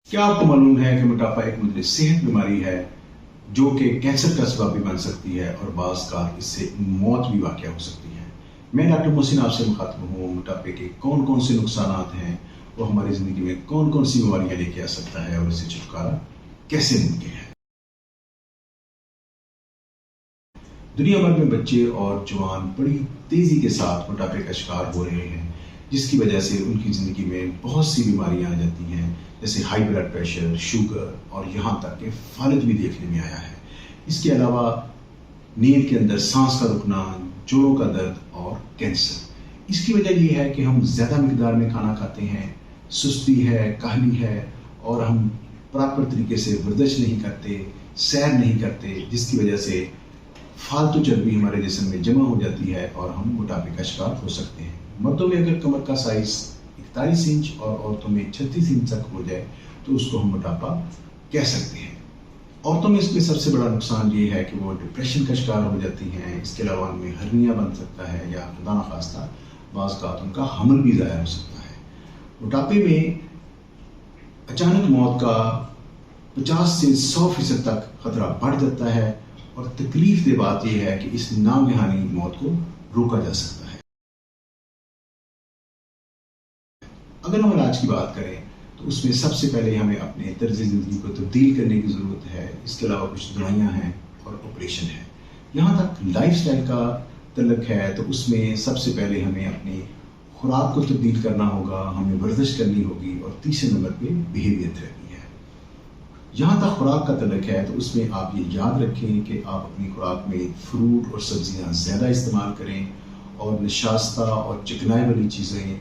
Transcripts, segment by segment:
क्या आपको मालूम है कि मोटापा एक मुद्दे सेहत बीमारी है जो कि कैंसर का सबब भी बन सकती है और बाज़ कार इससे मौत भी वाक़या हो सकती है। मैं डॉक्टर मोहसिन आपसे मुखातिब हूँ। मोटापे के कौन कौन से नुकसानात हैं, वो हमारी ज़िंदगी में कौन कौन सी बीमारियाँ लेके आ सकता है और इससे छुटकारा कैसे मुमकिन है। दुनिया भर में बच्चे और जवान बड़ी तेज़ी के साथ मोटापे का शिकार हो रहे हैं, जिसकी वजह से उनकी ज़िंदगी में बहुत सी बीमारियां आ जाती हैं, जैसे हाई ब्लड प्रेशर, शुगर और यहाँ तक कि फालिज भी देखने में आया है। इसके अलावा नींद के अंदर सांस का रुकना, जोड़ों का दर्द और कैंसर। इसकी वजह यह है कि हम ज़्यादा मिकदार में खाना खाते हैं, सुस्ती है, काहली है और हम प्रॉपर तरीके से वर्जिश नहीं करते, सैर नहीं करते, जिसकी वजह से फालतू चर्बी हमारे जिस्म में जमा हो जाती है और हम मोटापे का शिकार हो सकते हैं। मर्दों में अगर कमर का साइज 41 इंच और औरतों में 36 इंच तक हो जाए तो उसको हम मोटापा कह सकते हैं। औरतों में इसमें सबसे बड़ा नुकसान ये है कि वो डिप्रेशन का शिकार हो जाती हैं। इसके अलावा उनमें हर्निया बन सकता है या खुदा न खास्ता बाज़ का उनका हमल भी ज़ाया हो सकता है। मोटापे में अचानक मौत का 50 से 100% तक खतरा बढ़ जाता है और तकलीफ दे बात यह है कि इस नागहानी मौत को रोका जा सकता है। अगर हम इलाज की बात करें तो उसमें सबसे पहले हमें अपने तर्ज ज़िंदगी को तब्दील करने की ज़रूरत है। इसके अलावा कुछ दवाइयाँ हैं और ऑपरेशन है। यहाँ तक लाइफस्टाइल का तल्लुक है तो उसमें सबसे पहले हमें अपनी खुराक को तब्दील करना होगा, हमें वर्जिश करनी होगी और तीसरे नंबर पे बिहेवियर थेरेपी है। जहाँ तक खुराक का तल्लुक है तो उसमें आप ये याद रखें कि आप अपनी खुराक में फ्रूट और सब्जियाँ ज़्यादा इस्तेमाल करें और नशास्ता और चिकनाई वाली चीज़ें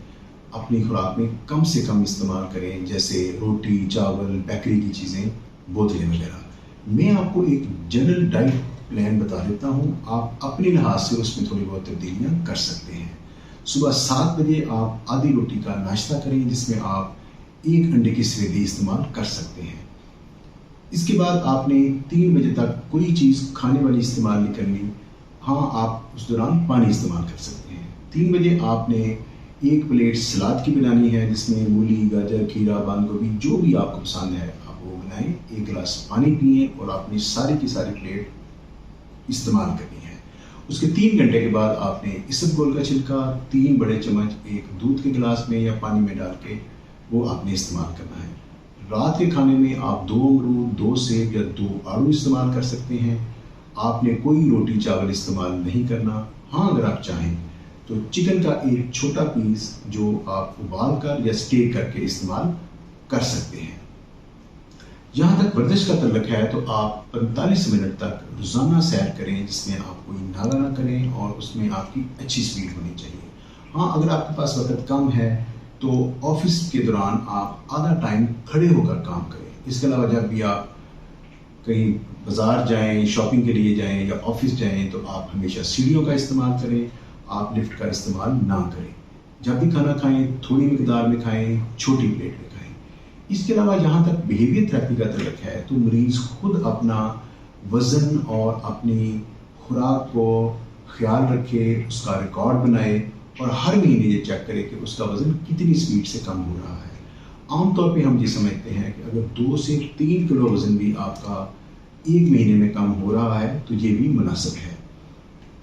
अपनी खुराक में कम से कम इस्तेमाल करें, जैसे रोटी, चावल, बेकरी की चीज़ें, बोतलें वगैरह। मैं आपको एक जनरल डाइट प्लान बता देता हूँ, आप अपने लिहाज से उसमें थोड़ी बहुत तब्दीलियाँ कर सकते हैं। सुबह 7 बजे आप आधी रोटी का नाश्ता करें, जिसमें आप 1 अंडे की सफेदी इस्तेमाल कर सकते हैं। इसके बाद आपने 3 बजे तक कोई चीज़ खाने वाली इस्तेमाल नहीं करनी। हाँ, आप उस दौरान पानी इस्तेमाल कर सकते हैं। 3 बजे आपने 1 प्लेट सलाद की बनानी है, जिसमें मूली, गाजर, खीरा, बंद गोभी जो भी आपको पसंद है आप वो बनाएं। 1 गिलास पानी पिए और आपने सारी की सारी प्लेट इस्तेमाल करनी है। उसके 3 घंटे के बाद आपने इसबगोल का छिलका 3 बड़े चम्मच एक दूध के गिलास में या पानी में डाल के वो आपने इस्तेमाल करना है। रात के खाने में आप 2 अमरूद, 2 सेब या 2 आड़ू इस्तेमाल कर सकते हैं। आपने कोई रोटी चावल इस्तेमाल नहीं करना। हाँ, अगर आप चाहें तो चिकन का एक छोटा पीस जो आप उबाल कर या स्टेक करके इस्तेमाल कर सकते हैं। जहाँ तक वर्जिश का तल्लुक है तो आप 45 मिनट तक रोज़ाना सैर करें, जिसमें आप कोई नागा ना करें और उसमें आपकी अच्छी स्पीड होनी चाहिए। हाँ, अगर आपके पास वक्त कम है तो ऑफिस के दौरान आप आधा टाइम खड़े होकर काम करें। इसके अलावा जब भी आप कहीं बाज़ार जाएं, शॉपिंग के लिए जाएं या ऑफिस जाएं तो आप हमेशा सीढ़ियों का इस्तेमाल करें, आप लिफ्ट का इस्तेमाल ना करें। जब भी खाना खाएं थोड़ी मिकदार में खाएं, छोटी प्लेट में खाएं। इसके अलावा यहाँ तक बिहेवियर थेरेपी का तल्लुक है तो मरीज़ खुद अपना वज़न और अपनी खुराक को ख्याल रखे, उसका रिकॉर्ड बनाए और हर महीने ये चेक करे कि उसका वज़न कितनी स्पीड से कम हो रहा है। आमतौर पे हम ये समझते हैं कि अगर 2 से 3 किलो वज़न भी आपका 1 महीने में कम हो रहा है तो ये भी मुनासिब है।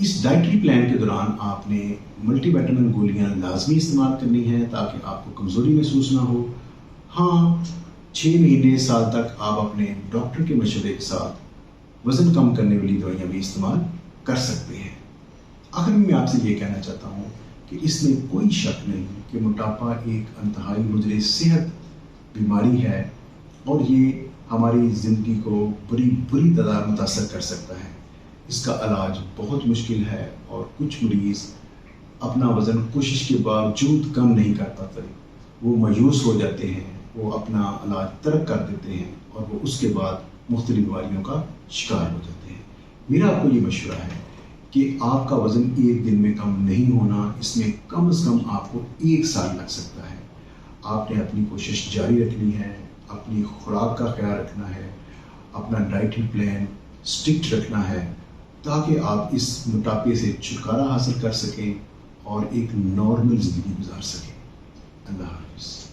इस डाइटरी प्लान के दौरान आपने मल्टीविटामिन गोलियां लाजमी इस्तेमाल करनी है ताकि आपको कमज़ोरी महसूस ना हो। हाँ, 6 महीने साल तक आप अपने डॉक्टर के मशवरे के साथ वज़न कम करने वाली दवाइयाँ भी इस्तेमाल कर सकते हैं। आखिर में मैं आपसे ये कहना चाहता हूँ कि इसमें कोई शक नहीं कि मोटापा एक इंतहाई मुज़र सेहत बीमारी है और ये हमारी ज़िंदगी को बुरी तरह मुतासर कर सकता है। इसका इलाज बहुत मुश्किल है और कुछ मरीज़ अपना वज़न कोशिश के बावजूद कम नहीं कर पाते, वो मायूस हो जाते हैं, वो अपना इलाज तर्क कर देते हैं और वो उसके बाद मुख्तलिफ बीमारियों का शिकार हो जाते हैं। मेरा आपको ये मशवरा है कि आपका वज़न 1 दिन में कम नहीं होना, इसमें कम से कम आपको 1 साल लग सकता है। आपने अपनी कोशिश जारी रखनी है, अपनी खुराक का ख्याल रखना है, अपना डाइटरी प्लान स्ट्रिक्ट रखना है ताकि आप इस मोटापे से छुटकारा हासिल कर सकें और एक नॉर्मल ज़िंदगी गुजार सकें। अल्लाह हाफ़िज़।